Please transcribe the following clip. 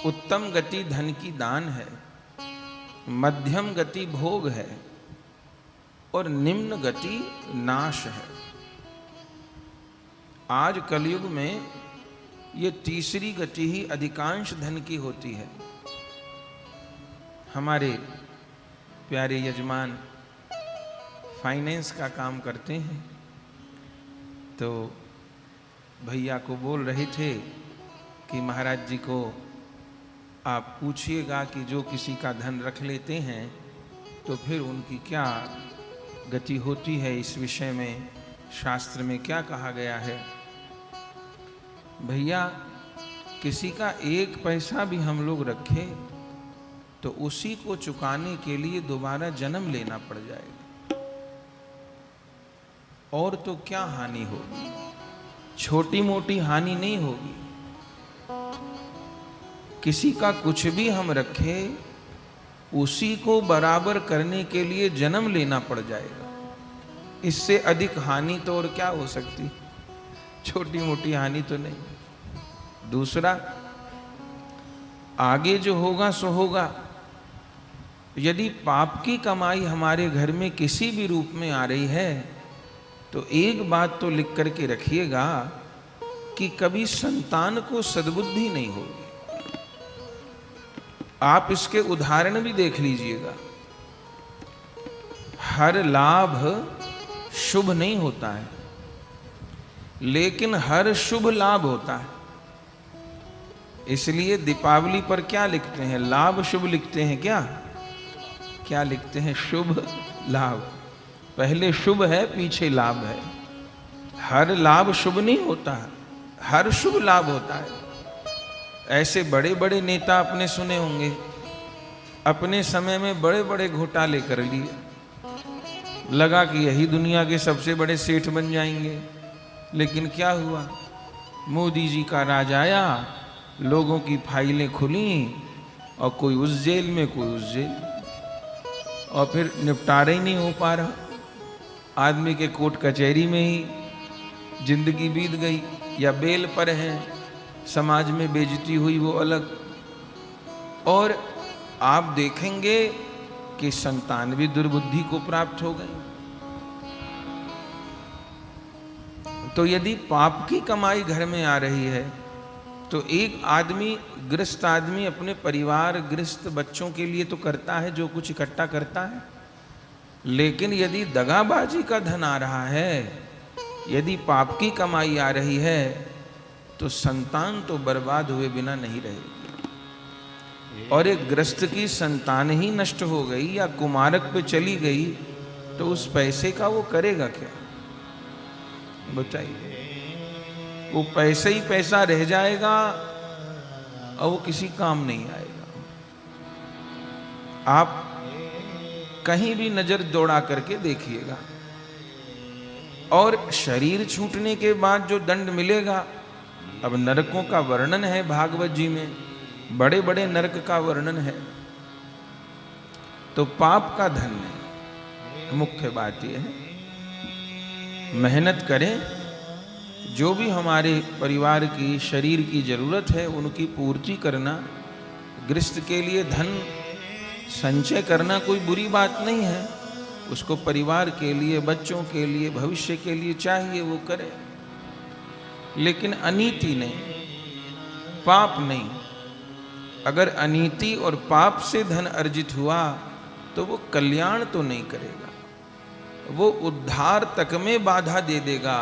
उत्तम गति धन की दान है, मध्यम गति भोग है और निम्न गति नाश है। आज कलयुग में ये तीसरी गति ही अधिकांश धन की होती है। हमारे प्यारे यजमान फाइनेंस का काम करते हैं, तो भैया को बोल रहे थे कि महाराज जी को आप पूछिएगा कि जो किसी का धन रख लेते हैं तो फिर उनकी क्या गति होती है, इस विषय में शास्त्र में क्या कहा गया है। भैया, किसी का एक पैसा भी हम लोग रखें तो उसी को चुकाने के लिए दोबारा जन्म लेना पड़ जाएगा, और तो क्या हानि होगी, छोटी मोटी हानि नहीं होगी। किसी का कुछ भी हम रखें उसी को बराबर करने के लिए जन्म लेना पड़ जाएगा। इससे अधिक हानि तो और क्या हो सकती, छोटी मोटी हानि तो नहीं। दूसरा, आगे जो होगा सो होगा। यदि पाप की कमाई हमारे घर में किसी भी रूप में आ रही है तो एक बात तो लिख करके रखिएगा कि कभी संतान को सद्बुद्धि नहीं होगी। आप इसके उदाहरण भी देख लीजिएगा। हर लाभ शुभ नहीं होता है, लेकिन हर शुभ लाभ होता है। इसलिए दीपावली पर क्या लिखते हैं, लाभ शुभ लिखते हैं। क्या लिखते हैं, शुभ लाभ। पहले शुभ है, पीछे लाभ है। हर लाभ शुभ नहीं होता है, हर शुभ लाभ होता है। ऐसे बड़े बड़े नेता अपने सुने होंगे, अपने समय में बड़े बड़े घोटाले कर लिए, लगा कि यही दुनिया के सबसे बड़े सेठ बन जाएंगे। लेकिन क्या हुआ, मोदी जी का राज आया, लोगों की फाइलें खुली और कोई उस जेल में कोई उस जेल, और फिर निपटारा ही नहीं हो पा रहा। आदमी के कोर्ट कचहरी में ही जिंदगी बीत गई, या बेल पर है, समाज में बेइज्जती हुई वो अलग। और आप देखेंगे कि संतान भी दुर्बुद्धि को प्राप्त हो गई। तो यदि पाप की कमाई घर में आ रही है तो एक आदमी, गृहस्थ आदमी, अपने परिवार, गृहस्थ बच्चों के लिए तो करता है जो कुछ इकट्ठा करता है। लेकिन यदि दगाबाजी का धन आ रहा है, यदि पाप की कमाई आ रही है, तो संतान तो बर्बाद हुए बिना नहीं रहेगी। और एक गृहस्थ की संतान ही नष्ट हो गई या कुमारक पे चली गई तो उस पैसे का वो करेगा क्या, बताइए। वो पैसे ही पैसा रह जाएगा और वो किसी काम नहीं आएगा। आप कहीं भी नजर दौड़ा करके देखिएगा। और शरीर छूटने के बाद जो दंड मिलेगा, अब नरकों का वर्णन है भागवत जी में, बड़े बड़े नरक का वर्णन है। तो पाप का धन नहीं, मुख्य बात यह है मेहनत करें, जो भी हमारे परिवार की, शरीर की जरूरत है उनकी पूर्ति करना। गृहस्थ के लिए धन संचय करना कोई बुरी बात नहीं है, उसको परिवार के लिए, बच्चों के लिए, भविष्य के लिए चाहिए, वो करे। लेकिन अनीति नहीं, पाप नहीं। अगर अनीति और पाप से धन अर्जित हुआ तो वो कल्याण तो नहीं करेगा, वो उद्धार तक में बाधा दे देगा।